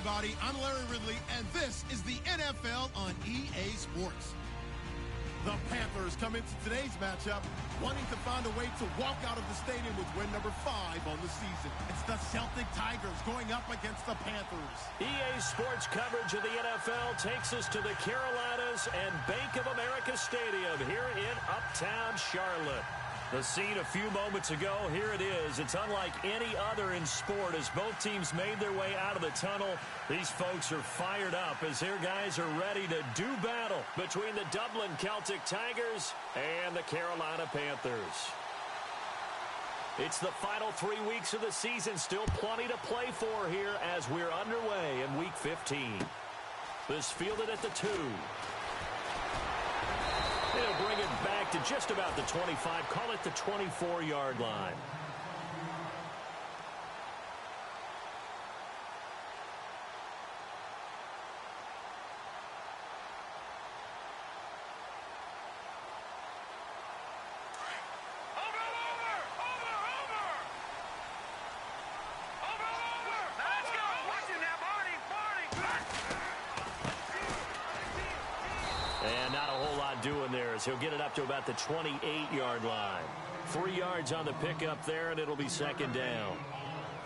everybody. I'm Larry Ridley, and this is the NFL on EA Sports. The Panthers come into today's matchup wanting to find a way to walk out of the stadium with win number 5 on the season. It's the Celtic Tigers going up against the Panthers. EA Sports coverage of the NFL takes us to the Carolinas and Bank of America Stadium here in Uptown Charlotte. The scene a few moments ago, here it is. It's unlike any other in sport as both teams made their way out of the tunnel. These folks are fired up as their guys are ready to do battle between the Dublin Celtic Tigers and the Carolina Panthers. It's the final 3 weeks of the season. Still plenty to play for here as we're underway in Week 15. This fielded at the 2. They'll bring it back to just about the 25. Call it the 24-yard line. And not a whole lot doing there as he'll get it up to about the 28-yard line. 3 yards on the pickup there, and it'll be second down.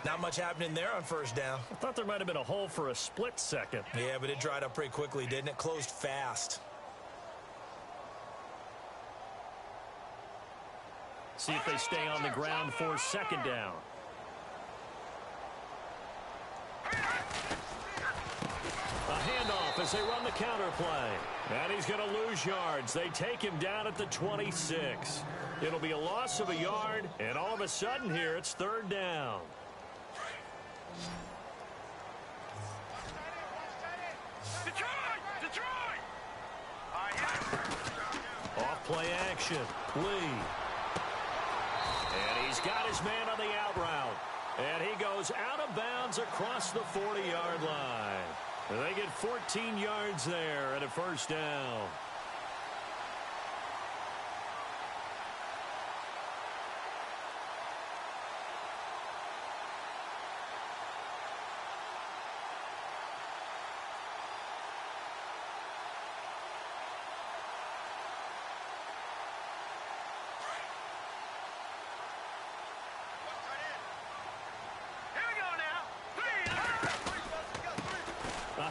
Not much happening there on first down. I thought there might have been a hole for a split second. Yeah, but it dried up pretty quickly, didn't it? Closed fast. See if they stay on the ground for second down. A handoff as they run the counter play. And he's going to lose yards. They take him down at the 26. It'll be a loss of a yard, and all of a sudden here it's third down. Off play action. Lee. And he's got his man on the out route. And he goes out of bounds across the 40-yard line. They get 14 yards there and a first down.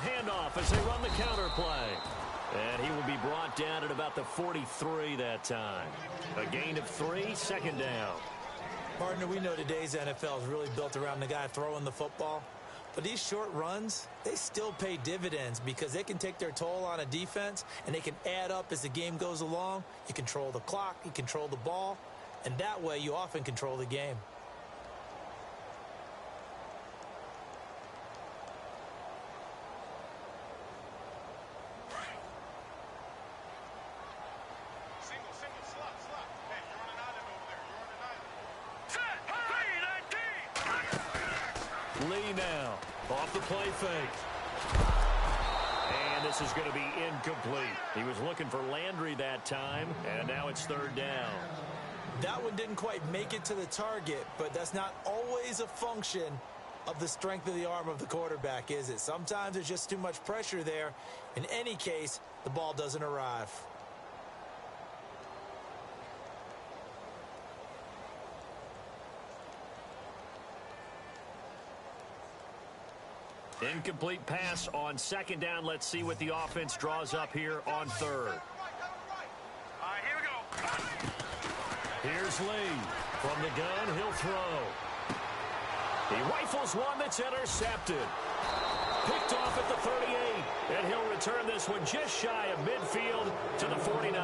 Handoff as they run the counter play. And he will be brought down at about the 43 that time. A gain of 3, second down. Partner, we know today's NFL is really built around the guy throwing the football. But these short runs, they still pay dividends because they can take their toll on a defense and they can add up as the game goes along. You control the clock, you control the ball, and that way you often control the game. Lee now, off the play fake. And this is going to be incomplete. He was looking for Landry that time, and now it's third down. That one didn't quite make it to the target, but that's not always a function of the strength of the arm of the quarterback, is it? Sometimes there's just too much pressure there. In any case, the ball doesn't arrive. Incomplete pass on second down. Let's see what the offense draws up here on third. Here we go. Here's Lee. From the gun, he'll throw. He rifles one that's intercepted. Picked off at the 38. And he'll return this one just shy of midfield to the 49.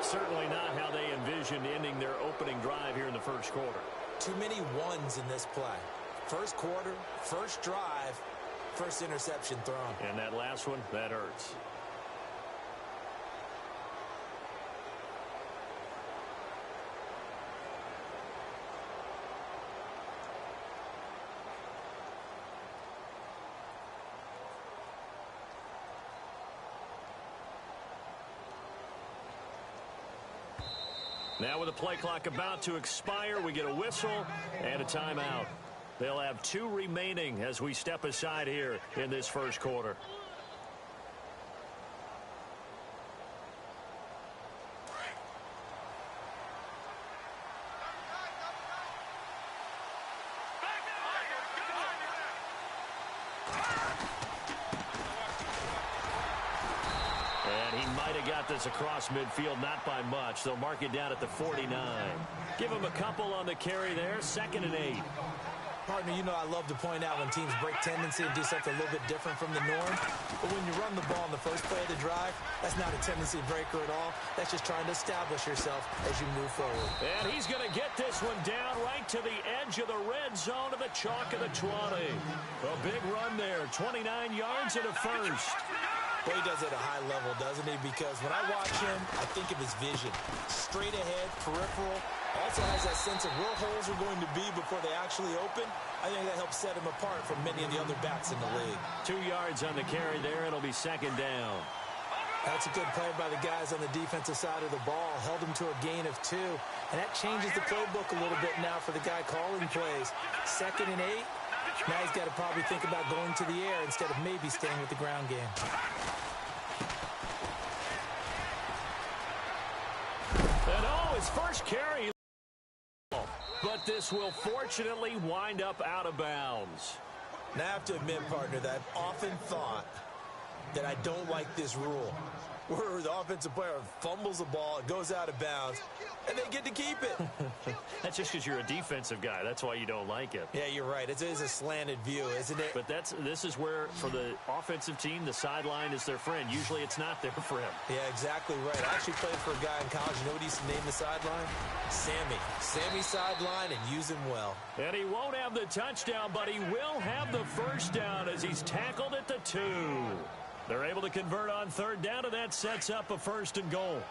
Certainly not how they envisioned ending their opening drive here in the first quarter. Too many ones in this play. First quarter, first drive, first interception thrown. And that last one, that hurts. Now with the play clock about to expire, we get a whistle and a timeout. They'll have 2 remaining as we step aside here in this first quarter. And he might have got this across midfield, not by much. They'll mark it down at the 49. Give him a couple on the carry there, 2nd and 8. Partner, you know I love to point out when teams break tendency and do something a little bit different from the norm. But when you run the ball in the first play of the drive, that's not a tendency breaker at all. That's just trying to establish yourself as you move forward. And he's going to get this one down right to the edge of the red zone to the chalk of the 20. A big run there, 29 yards and a first. Well, he does it at a high level, doesn't he? Because when I watch him, I think of his vision. Straight ahead, peripheral. Also has that sense of where holes are going to be before they actually open. I think that helps set him apart from many of the other backs in the league. 2 yards on the carry there. It'll be 2nd down. That's a good play by the guys on the defensive side of the ball. Held him to a gain of 2. And that changes the playbook a little bit now for the guy calling plays. 2nd and 8. Now he's got to probably think about going to the air instead of maybe staying with the ground game. And his first carry. But this will fortunately wind up out of bounds. Now I have to admit, partner, that I've often thought that I don't like this rule, where the offensive player fumbles the ball, it goes out of bounds, and they get to keep it. That's just because you're a defensive guy. That's why you don't like it. Yeah, you're right. It is a slanted view, isn't it? But this is where, for the offensive team, the sideline is their friend. Usually it's not there for him. Yeah, exactly right. I actually played for a guy in college. You know what he used to name the sideline? Sammy. Sammy sideline, and use him well. And he won't have the touchdown, but he will have the first down as he's tackled at the 2. They're able to convert on 3rd down, and that sets up a 1st and goal.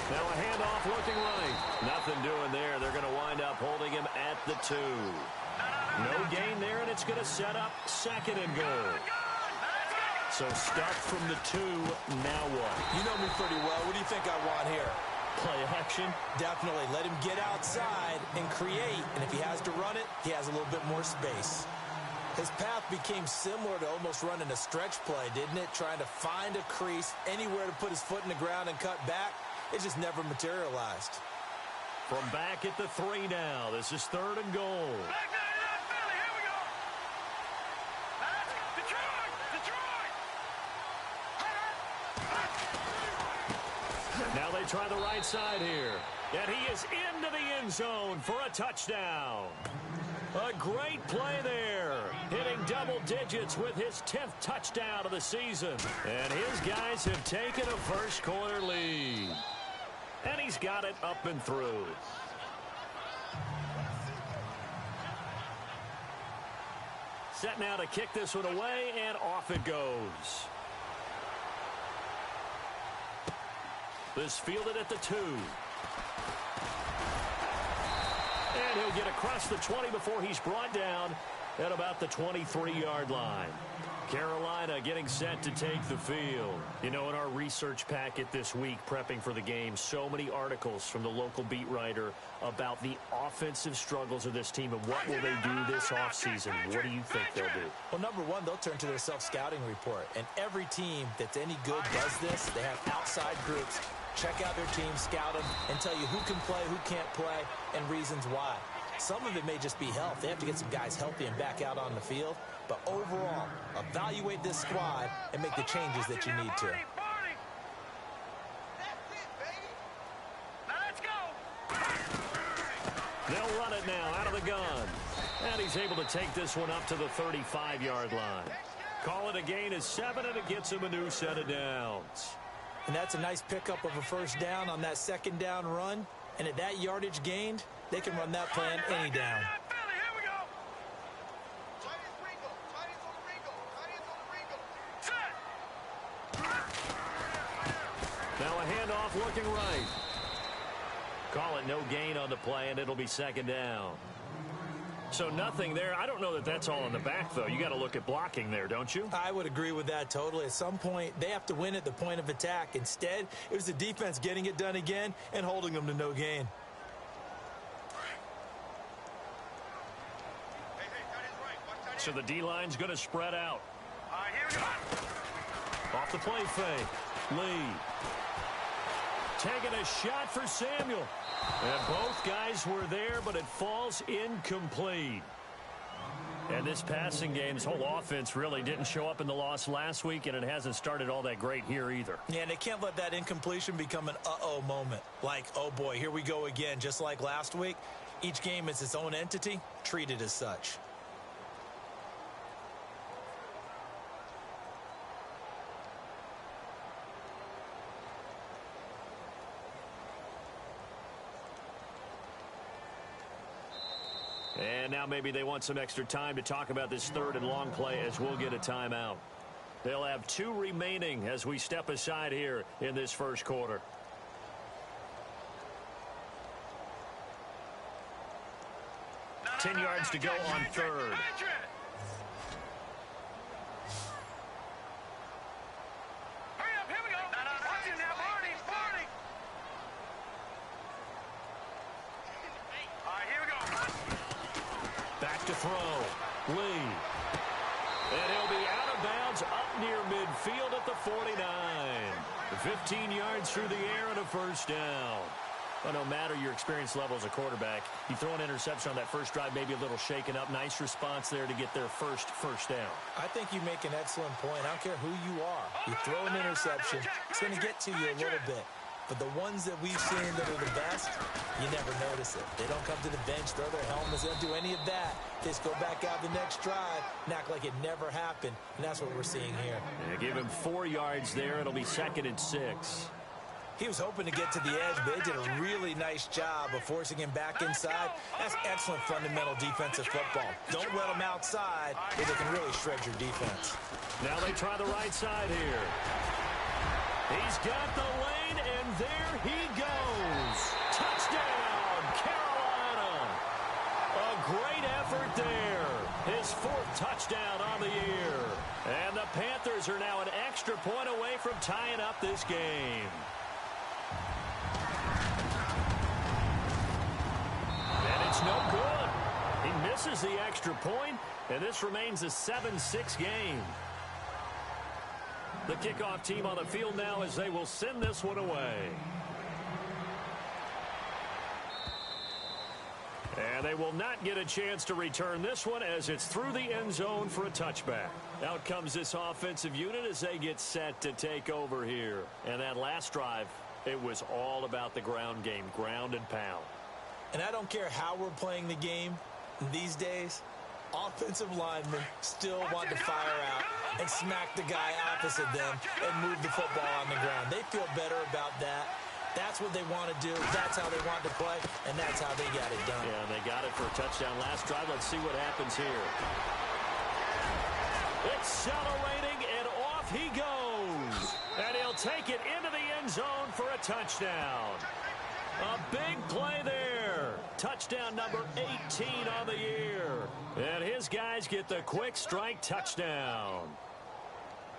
Now a handoff looking right. Nothing doing there. They're going to wind up holding him at the 2. No gain there, and it's going to set up 2nd and goal. So stuffed from the 2, now what? You know me pretty well. What do you think I want here? Play action? Definitely. Let him get outside and create. And if he has to run it, he has a little bit more space. His path became similar to almost running a stretch play, didn't it? Trying to find a crease, anywhere to put his foot in the ground and cut back. It just never materialized. From back at the 3 now. This is 3rd and goal. Now they try the right side here. And he is into the end zone for a touchdown. A great play there. Hitting double digits with his 10th touchdown of the season. And his guys have taken a first quarter lead. And he's got it up and through. Set now to kick this one away, and off it goes. This fielded at the 2. And he'll get across the 20 before he's brought down at about the 23-yard line. Carolina getting set to take the field. You know, in our research packet this week, prepping for the game, so many articles from the local beat writer about the offensive struggles of this team and what will they do this offseason. What do you think they'll do? Well, number one, they'll turn to their self-scouting report. And every team that's any good does this. They have outside groups. Check out their team, scout them, and tell you who can play, who can't play, and reasons why. Some of it may just be health. They have to get some guys healthy and back out on the field. But overall, evaluate this squad and make the changes that you need to. They'll run it now out of the gun. And he's able to take this one up to the 35-yard line. Call it a gain of 7, and it gets him a new set of downs. And that's a nice pickup of a first down on that 2nd down run. And at that yardage gained, they can run that plan any down. Now a handoff looking right. Call it no gain on the play, and it'll be 2nd down. So nothing there. I don't know that that's all in the back, though. You got to look at blocking there, don't you? I would agree with that totally. At some point, they have to win at the point of attack. Instead, it was the defense getting it done again and holding them to no gain. So the D-line's going to spread out. Here we go. Off the play fake. Lee. Taking a shot for Samuel. And both guys were there, but it falls incomplete. And this passing game, this whole offense really didn't show up in the loss last week, and it hasn't started all that great here either. Yeah, and they can't let that incompletion become an uh-oh moment. Like, oh boy, here we go again. Just like last week, each game is its own entity, treated as such. And now maybe they want some extra time to talk about this third and long play as we'll get a timeout. They'll have 2 remaining as we step aside here in this first quarter. No, 10 yards to go on third. Hurry up, here we go. Watch it now, Barney. Here we go. Back to throw. Lee. And he'll be out of bounds up near midfield at the 49. 15 yards through the air and a first down. Well, no matter your experience level as a quarterback, you throw an interception on that first drive, maybe a little shaken up. Nice response there to get their first down. I think you make an excellent point. I don't care who you are. You throw an interception, it's going to get to you a little bit. But the ones that we've seen that are the best, you never notice it. They don't come to the bench, throw their helmets, they don't do any of that. They just go back out the next drive and act like it never happened. And that's what we're seeing here. Yeah, give him 4 yards there. It'll be 2nd and 6. He was hoping to get to the edge, but they did a really nice job of forcing him back inside. That's excellent fundamental defensive football. Don't let him outside where they can really shred your defense. Now they try the right side here. He's got the lane, and there he goes. Touchdown, Carolina. A great effort there. His 4th touchdown on the year. And the Panthers are now an extra point away from tying up this game. And it's no good. He misses the extra point, and this remains a 7-6 game. The kickoff team on the field now as they will send this one away. And they will not get a chance to return this one as it's through the end zone for a touchback. Out comes this offensive unit as they get set to take over here. And that last drive, it was all about the ground game, ground and pound. And I don't care how we're playing the game these days, offensive linemen still want to fire out and smack the guy opposite them and move the football on the ground. They feel better about that. That's what they want to do. That's how they want to play, and that's how they got it done. Yeah, and they got it for a touchdown last drive. Let's see what happens here. Accelerating, and off he goes. And he'll take it into the end zone for a touchdown. A big play there. Touchdown number 18 on the year. And his guys get the quick strike touchdown.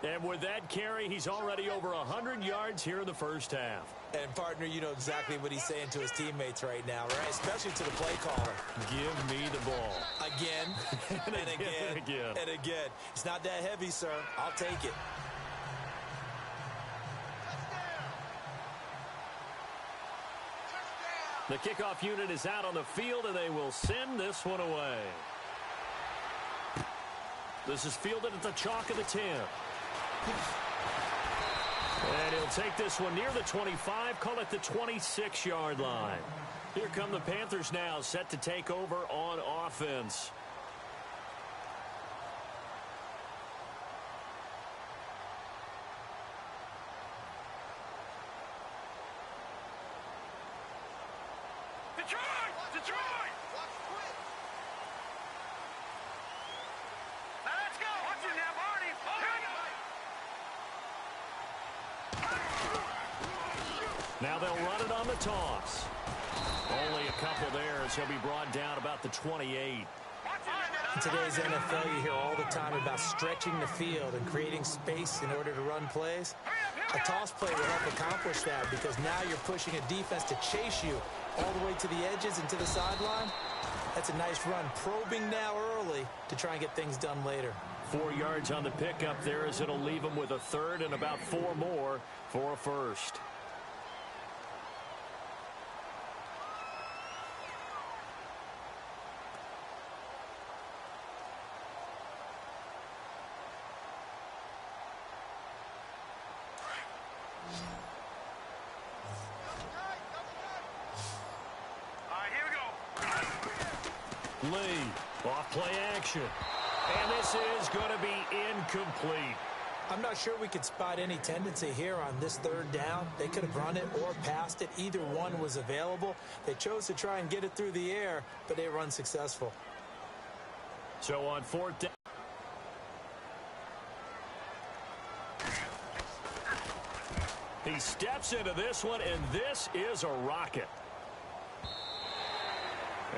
And with that carry, he's already over 100 yards here in the first half. And, partner, you know exactly what he's saying to his teammates right now, right? Especially to the play caller. Give me the ball. Again, and again, and again. It's not that heavy, sir. I'll take it. The kickoff unit is out on the field, and they will send this one away. This is fielded at the chalk of the 10. And he'll take this one near the 25, call it the 26-yard line. Here come the Panthers now, set to take over on offense. Detroit! Now let's go! Watch it now, Barney! Now they'll run it on the toss. Only a couple there as he'll be brought down about the 28. In today's NFL, you hear all the time about stretching the field and creating space in order to run plays. A toss play will help accomplish that because now you're pushing a defense to chase you all the way to the edges and to the sideline. That's a nice run, probing now early to try and get things done later. 4 yards on the pickup there as it'll leave them with a third and about 4 more for a first. Lee, off play action. And this is going to be incomplete. I'm not sure we could spot any tendency here on this third down. They could have run it or passed it. Either one was available. They chose to try and get it through the air, but they were unsuccessful. So on 4th down. He steps into this one, and this is a rocket.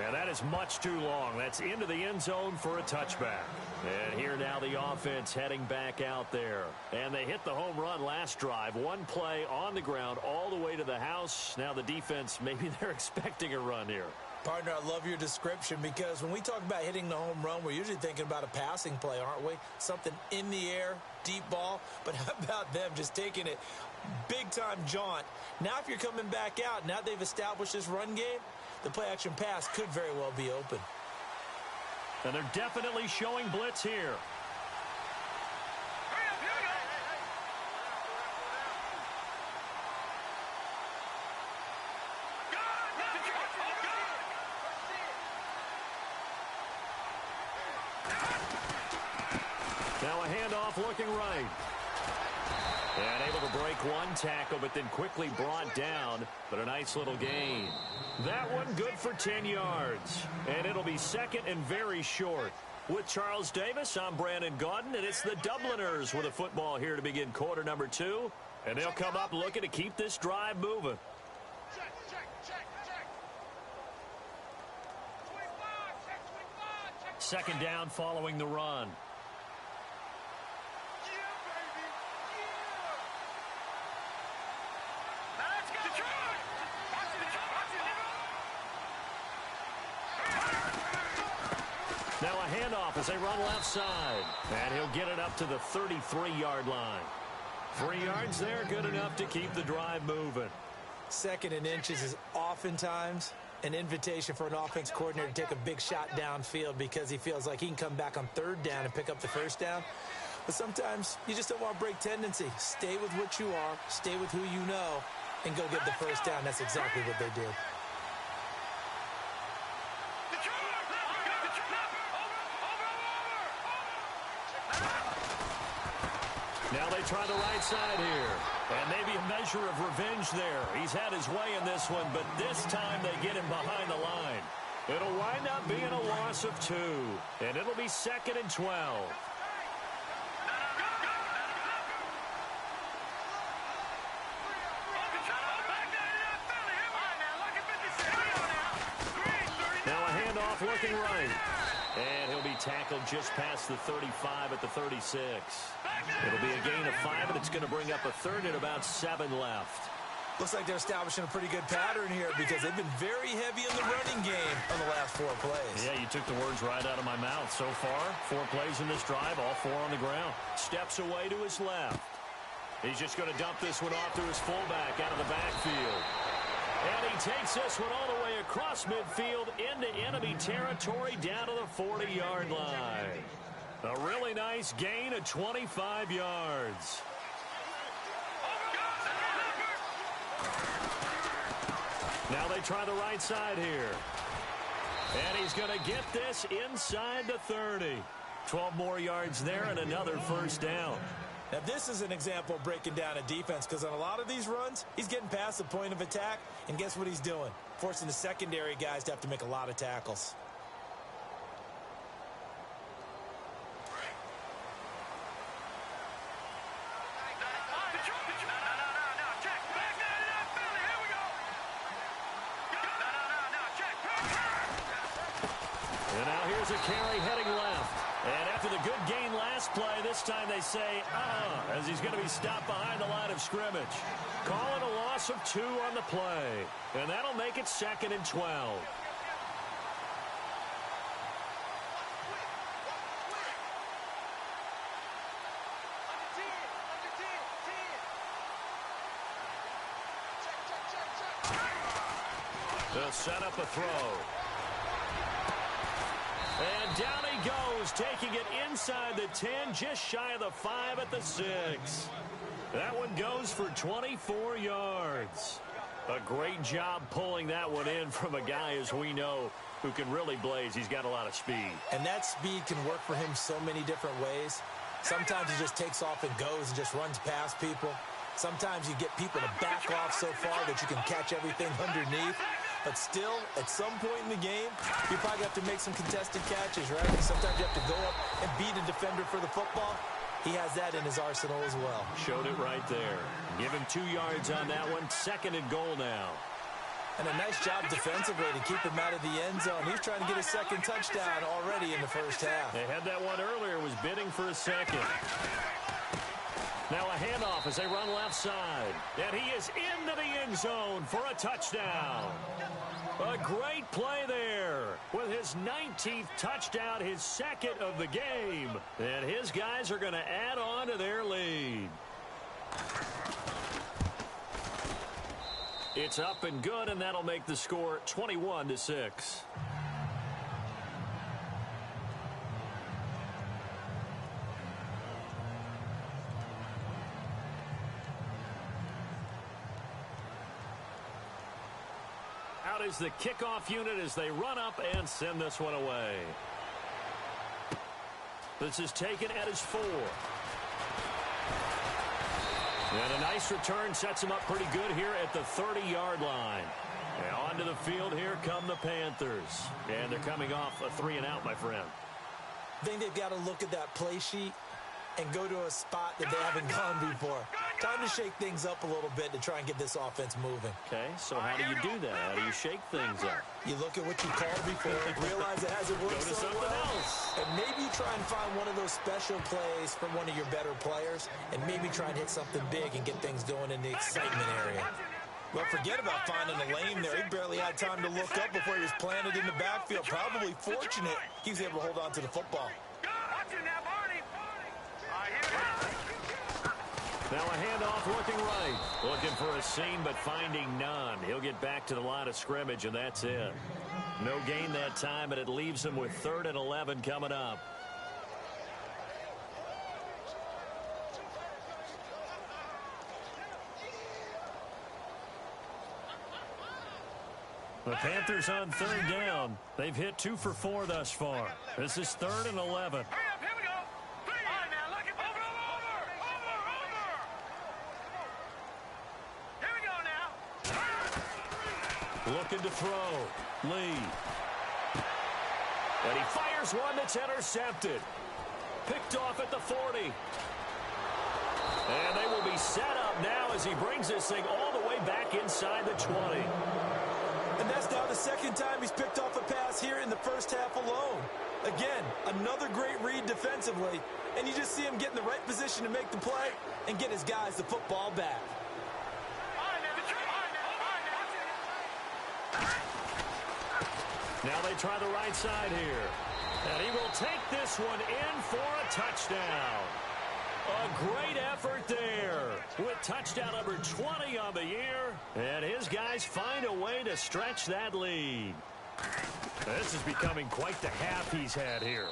And that is much too long. That's into the end zone for a touchback. And here now the offense heading back out there. And they hit the home run last drive. One play on the ground all the way to the house. Now the defense, maybe they're expecting a run here. Partner, I love your description because when we talk about hitting the home run, we're usually thinking about a passing play, aren't we? Something in the air, deep ball. But how about them just taking it big-time jaunt? Now if you're coming back out, now they've established this run game, the play-action pass could very well be open. And they're definitely showing blitz here. Now a handoff looking right. And able to break one tackle, but then quickly brought down. But a nice little gain. That one good for 10 yards. And it'll be second and very short. With Charles Davis, I'm Brandon Gaudin, and it's the Dubliners with a football here to begin quarter number 2. And they'll come up looking to keep this drive moving. Second down following the run. Now a handoff as they run left side. And he'll get it up to the 33-yard line. 3 yards there, good enough to keep the drive moving. Second and inches is oftentimes an invitation for an offense coordinator to take a big shot downfield because he feels like he can come back on third down and pick up the first down. But sometimes you just don't want to break tendency. Stay with what you are, stay with who you know, and go get the first down. That's exactly what they did. Now they try the right side here. And maybe a measure of revenge there. He's had his way in this one, but this time they get him behind the line. It'll wind up being a loss of 2. And it'll be second and 12. Now a handoff looking right. And he'll be tackled just past the 35 at the 36. It'll be a gain of 5, and it's going to bring up a third and about 7 left. Looks like they're establishing a pretty good pattern here because they've been very heavy in the running game on the last 4 plays. Yeah, you took the words right out of my mouth. So far, 4 plays in this drive, all 4 on the ground. Steps away to his left. He's just going to dump this one off to his fullback out of the backfield. And he takes this one all the way across midfield into enemy territory down to the 40-yard line. A really nice gain of 25 yards. Now they try the right side here. And he's going to get this inside the 30. 12 more yards there and another first down. Now, this is an example of breaking down a defense because on a lot of these runs, he's getting past the point of attack, and guess what he's doing? Forcing the secondary guys to have to make a lot of tackles. And now here's a carry heading left. After the good gain last play, this time they say, as he's going to be stopped behind the line of scrimmage. Calling a loss of 2 on the play. And that'll make it 2nd and 12. They'll set up a throw. And down he goes, taking it inside the 10, just shy of the 5 at the 6. That one goes for 24 yards. A great job pulling that one in from a guy, as we know, who can really blaze. He's got a lot of speed. And that speed can work for him so many different ways. Sometimes he just takes off and goes and just runs past people. Sometimes you get people to back off so far that you can catch everything underneath. But still, at some point in the game, you probably have to make some contested catches, right? Sometimes you have to go up and beat a defender for the football. He has that in his arsenal as well. Showed it right there. Give him 2 yards on that one. 2nd and goal now. And a nice job defensively to keep him out of the end zone. He's trying to get his 2nd touchdown already in the first half. They had that one earlier, was bidding for a 2nd. Now a handoff as they run left side. And he is into the end zone for a touchdown. A great play there with his 19th touchdown, his 2nd of the game. And his guys are going to add on to their lead. It's up and good, and that'll make the score 21-6. Out is the kickoff unit as they run up and send this one away. This is taken at his 4. And a nice return sets him up pretty good here at the 30-yard line. And onto the field, here come the Panthers. And they're coming off a 3-and-out, my friend. I think they've got to look at that play sheet and go to a spot that they haven't gone before. Time to shake things up a little bit to try and get this offense moving. Okay, so how do you do that? How do you shake things up? You look at what you called before, realize it hasn't worked so well, and maybe you try and find one of those special plays from one of your better players, and maybe try and hit something big and get things going in the excitement area. Well, forget about finding a lane there. He barely had time to look up before he was planted in the backfield. Probably fortunate he was able to hold on to the football. Now a handoff looking right. Looking for a seam, but finding none. He'll get back to the line of scrimmage, and that's it. No gain that time, and it leaves him with 3rd and 11 coming up. The Panthers on 3rd down. They've hit 2 for 4 thus far. This is 3rd and 11. Looking to throw. Lee. And he fires one that's intercepted. Picked off at the 40. And they will be set up now as he brings this thing all the way back inside the 20. And that's now the 2nd time he's picked off a pass here in the first half alone. Again, another great read defensively. And you just see him get in the right position to make the play and get his guys the football back. Now they try the right side here. And he will take this one in for a touchdown. A great effort there with touchdown number 20 on the year. And his guys find a way to stretch that lead. This is becoming quite the half he's had here.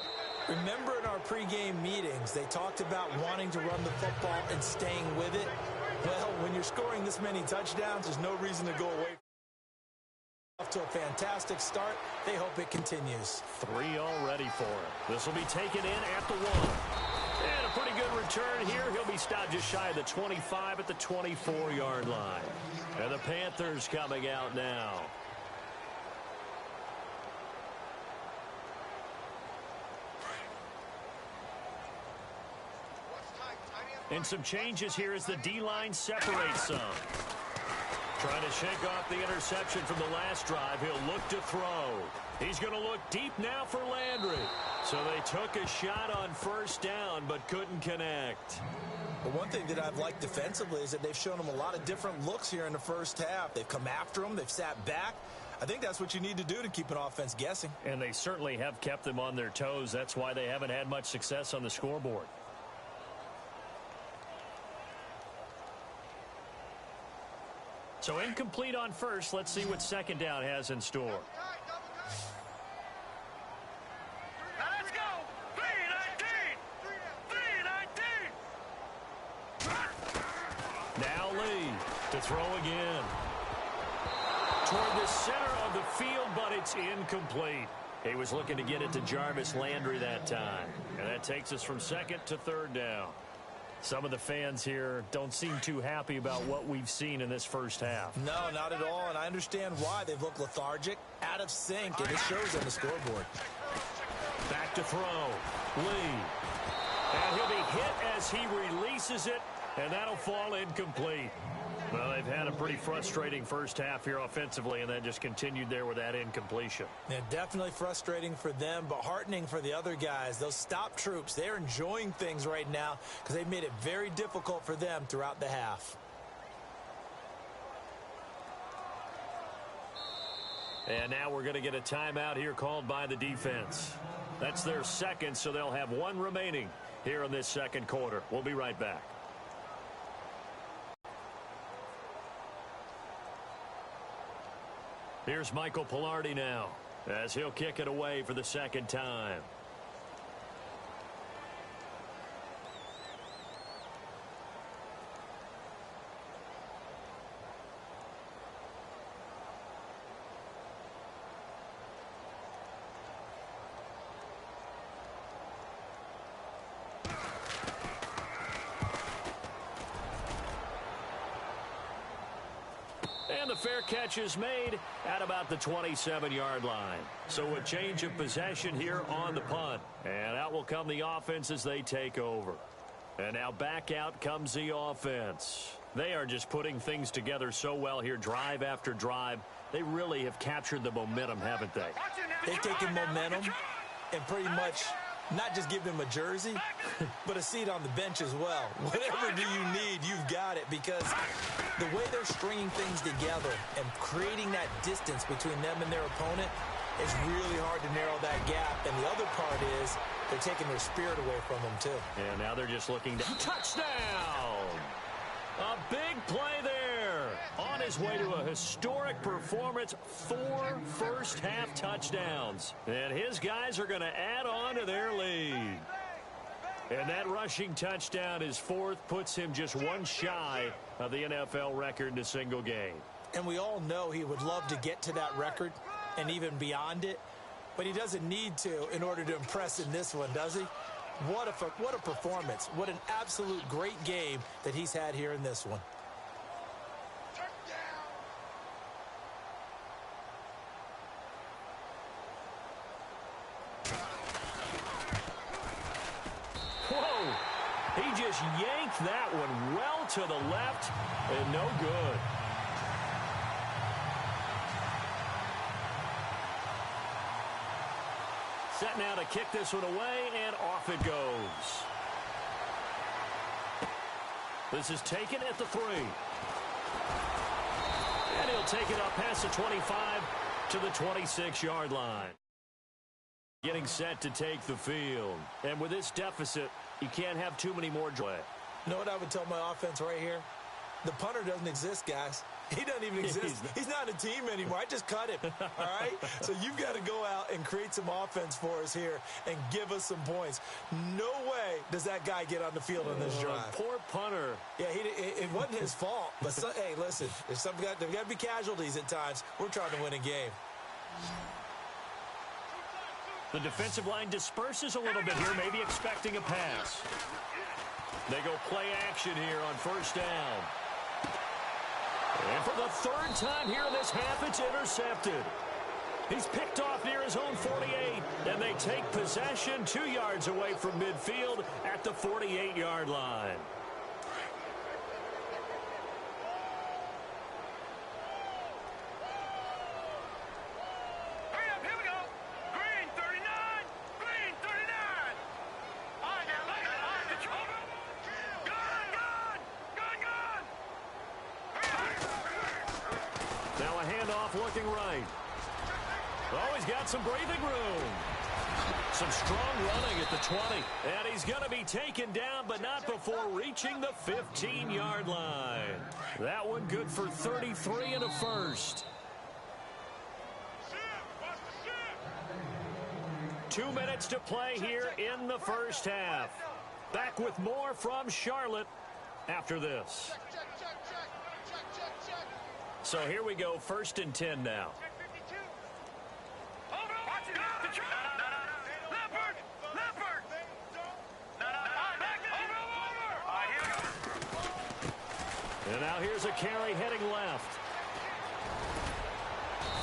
Remember in our pregame meetings, they talked about wanting to run the football and staying with it. Well, when you're scoring this many touchdowns, there's no reason to go away. Off to a fantastic start. They hope it continues. 3 already for him. This will be taken in at the 1. And a pretty good return here. He'll be stopped just shy of the 25 at the 24-yard line. And the Panthers coming out now. And some changes here as the D-line separates some. Trying to shake off the interception from the last drive. He'll look to throw. He's going to look deep now for Landry. So they took a shot on first down but couldn't connect. The one thing that I've liked defensively is that they've shown him a lot of different looks here in the first half. They've come after him. They've sat back. I think that's what you need to do to keep an offense guessing. And they certainly have kept them on their toes. That's why they haven't had much success on the scoreboard. So incomplete on first. Let's see what second down has in store. Now let's go. 3-19. Now Lee to throw again. Toward the center of the field, but it's incomplete. He was looking to get it to Jarvis Landry that time. And that takes us from second to third down. Some of the fans here don't seem too happy about what we've seen in this first half. No, not at all, and I understand why. They've looked lethargic, out of sync, and it shows on the scoreboard. Back to throw. Lee. And he'll be hit as he releases it, and that'll fall incomplete. Well, they've had a pretty frustrating first half here offensively, and then just continued there with that incompletion. Yeah, definitely frustrating for them, but heartening for the other guys. Those stop troops, they're enjoying things right now because they've made it very difficult for them throughout the half. And now we're going to get a timeout here called by the defense. That's their second, so they'll have one remaining here in this second quarter. We'll be right back. Here's Michael Pilardi now as he'll kick it away for the second time. And the fair catch is made at about the 27-yard line. So a change of possession here on the punt. And out will come the offense as they take over. And now back out comes the offense. They are just putting things together so well here, drive after drive. They really have captured the momentum, haven't they? They've taken momentum and pretty much not just give them a jersey, but a seat on the bench as well. Whatever do you need, you've got it, because the way they're stringing things together and creating that distance between them and their opponent, it's really hard to narrow that gap. And the other part is they're taking their spirit away from them, too. And now they're just looking to touchdown. A big play there. On his way to a historic performance, 4 first-half touchdowns. And his guys are going to add on to their lead. And that rushing touchdown, his fourth, puts him just one shy of the NFL record in a single game. And we all know he would love to get to that record and even beyond it, but he doesn't need to in order to impress in this one, does he? What a performance. What an absolute great game that he's had here in this one. Whoa! He just yanked that one well to the left and no good. Set now to kick this one away, and off it goes. This is taken at the 3. And he'll take it up past the 25 to the 26-yard line. Getting set to take the field. And with this deficit, you can't have too many more drives. You know what I would tell my offense right here? The punter doesn't exist, guys. He doesn't even exist. He's not a team anymore. I just cut him, all right? So you've got to go out and create some offense for us here and give us some points. No way does that guy get on the field on this drive. Poor punter. Yeah, it wasn't his fault. But, hey, listen, there's got to be casualties at times. We're trying to win a game. The defensive line disperses a little bit here, maybe expecting a pass. They go play action here on first down. And for the third time here in this half, it's intercepted. He's picked off near his own 48, and they take possession 2 yards away from midfield at the 48-yard line. looking right. Oh, he's got some breathing room. Some strong running at the 20. And he's going to be taken down, but not before reaching the 15-yard line. That one good for 33 and a first. 2 minutes to play here in the first half. Back with more from Charlotte after this. So here we go, 1st and 10 now. And now here's a carry heading left.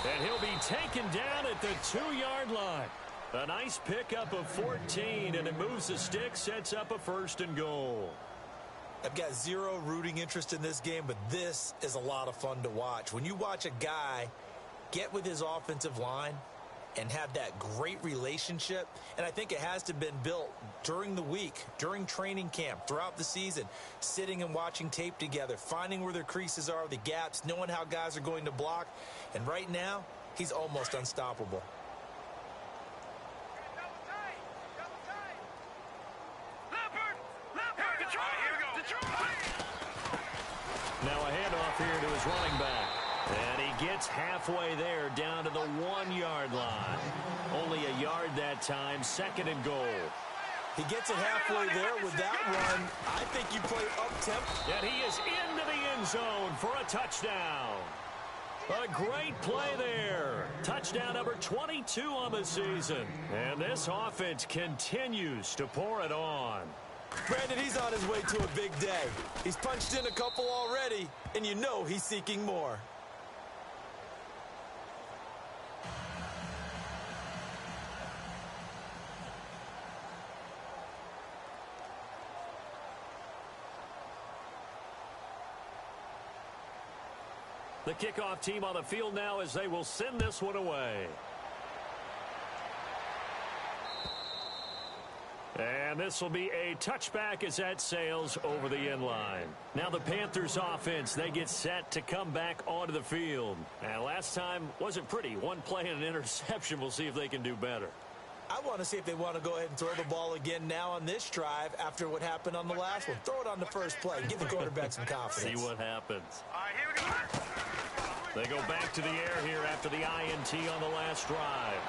And he'll be taken down at the 2-yard line. A nice pickup of 14, and it moves the stick, sets up a 1st and goal. I've got zero rooting interest in this game, but this is a lot of fun to watch. When you watch a guy get with his offensive line and have that great relationship, and I think it has to have been built during the week, during training camp, throughout the season, sitting and watching tape together, finding where their creases are, the gaps, knowing how guys are going to block, and right now, he's almost unstoppable. Now a handoff here to his running back. And he gets halfway there, down to the 1-yard line. Only a yard that time, 2nd and goal. He gets it halfway there with that run. I think you play up-tempo. And he is into the end zone for a touchdown. A great play there. Touchdown number 22 on the season. And this offense continues to pour it on. Brandon, he's on his way to a big day. He's punched in a couple already, and you know he's seeking more. The kickoff team on the field now as they will send this one away. And this will be a touchback as that sails over the end line. Now the Panthers offense, they get set to come back onto the field. And last time wasn't pretty. One play and an interception. We'll see if they can do better. I want to see if they want to go ahead and throw the ball again now on this drive after what happened on the last one. Throw it on the first play. Give the quarterback some confidence. See what happens. All right, here we go. They go back to the air here after the INT on the last drive.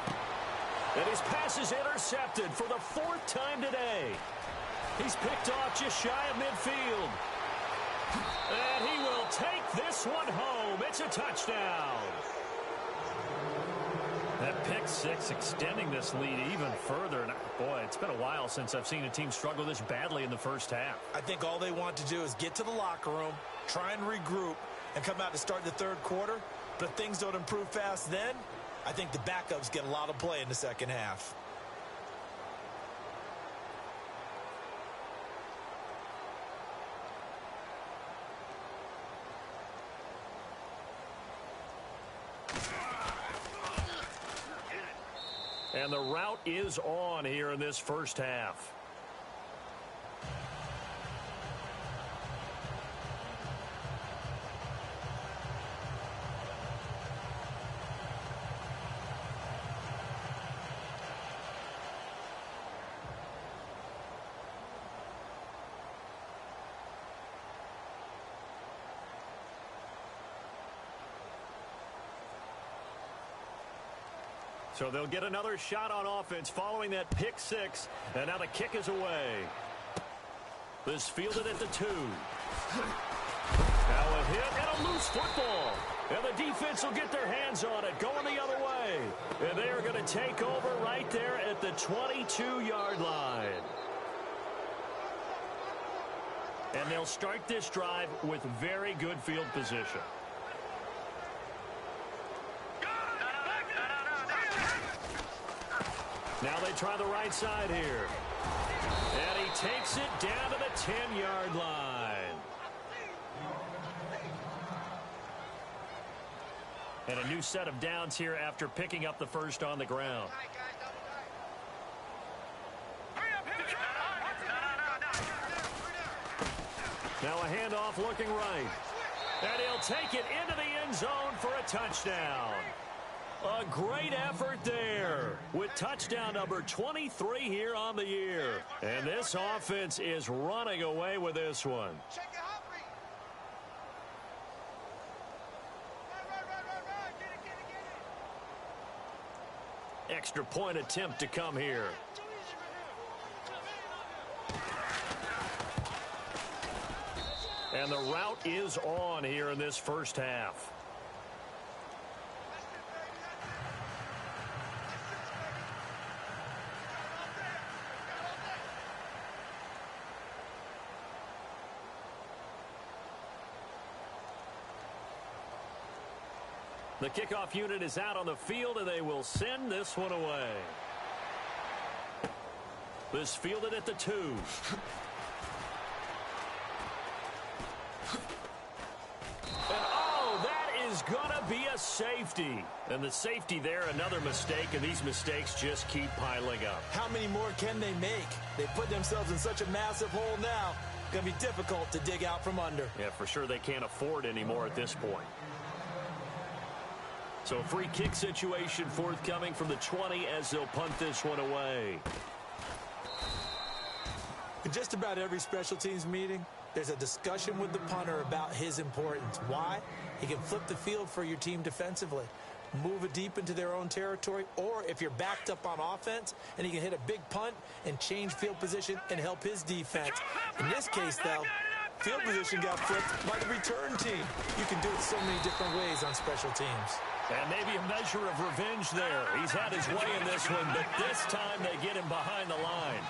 And his pass is intercepted for the 4th time today. He's picked off just shy of midfield. And he will take this one home. It's a touchdown. That pick 6 extending this lead even further. And boy, it's been a while since I've seen a team struggle this badly in the first half. I think all they want to do is get to the locker room, try and regroup, and come out to start the 3rd quarter. But if things don't improve fast then, I think the backups get a lot of play in the second half. And the route is on here in this first half. So they'll get another shot on offense following that pick 6. And now the kick is away. This fielded at the 2. Now a hit and a loose football. And the defense will get their hands on it, going the other way. And they are going to take over right there at the 22-yard line. And they'll start this drive with very good field position. Now they try the right side here. And he takes it down to the 10-yard line. And a new set of downs here after picking up the first on the ground. Now a handoff looking right. And he'll take it into the end zone for a touchdown. A great effort there with touchdown number 23 here on the year. And this offense is running away with this one. Extra point attempt to come here. And the route is on here in this first half. The kickoff unit is out on the field, and they will send this one away. This fielded at the 2. And oh, that is going to be a safety. And the safety there, another mistake, and these mistakes just keep piling up. How many more can they make? They put themselves in such a massive hole now. Going to be difficult to dig out from under. Yeah, for sure they can't afford any more at this point. So free kick situation forthcoming from the 20 as they'll punt this one away. In just about every special teams meeting, there's a discussion with the punter about his importance. Why? He can flip the field for your team defensively, move it deep into their own territory, or if you're backed up on offense, and he can hit a big punt and change field position and help his defense. In this case, though, field position got flipped by the return team. You can do it so many different ways on special teams. And maybe a measure of revenge there. He's had his way in this one, but this time they get him behind the line.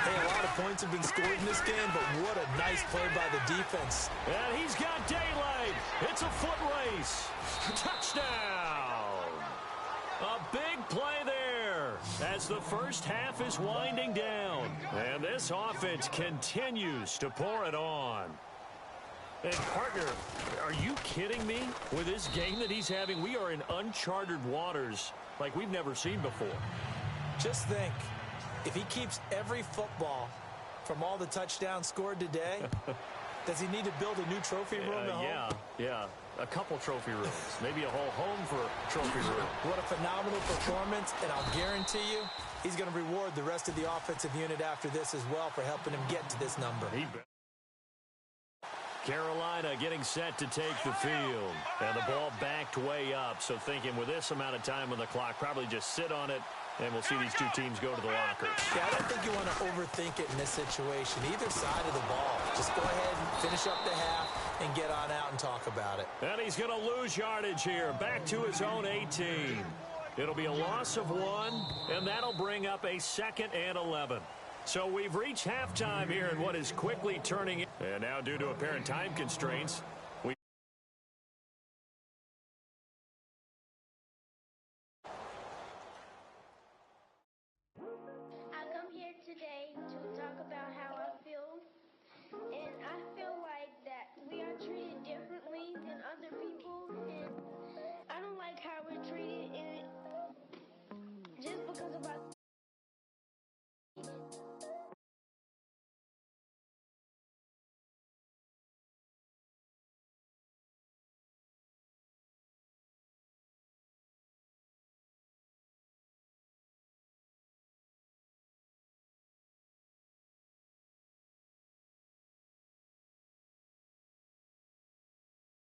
Hey, a lot of points have been scored in this game, but what a nice play by the defense. And he's got daylight. It's a foot race. Touchdown. A big play there as the first half is winding down. And this offense continues to pour it on. And, partner, are you kidding me? With this game that he's having, we are in uncharted waters like we've never seen before. Just think, if he keeps every football from all the touchdowns scored today, does he need to build a new trophy room at home? Yeah. A couple trophy rooms. Maybe a whole home for trophy room. What a phenomenal performance, and I'll guarantee you he's going to reward the rest of the offensive unit after this as well for helping him get to this number. Carolina getting set to take the field. And the ball backed way up. So thinking with this amount of time on the clock, probably just sit on it, and we'll see these two teams go to the locker. Yeah, I don't think you want to overthink it in this situation. Either side of the ball. Just go ahead and finish up the half and get on out and talk about it. And he's going to lose yardage here. Back to his own 18. It'll be a loss of 1, and that'll bring up a 2nd and 11. So we've reached halftime here in what is quickly turning. And now, due to apparent time constraints,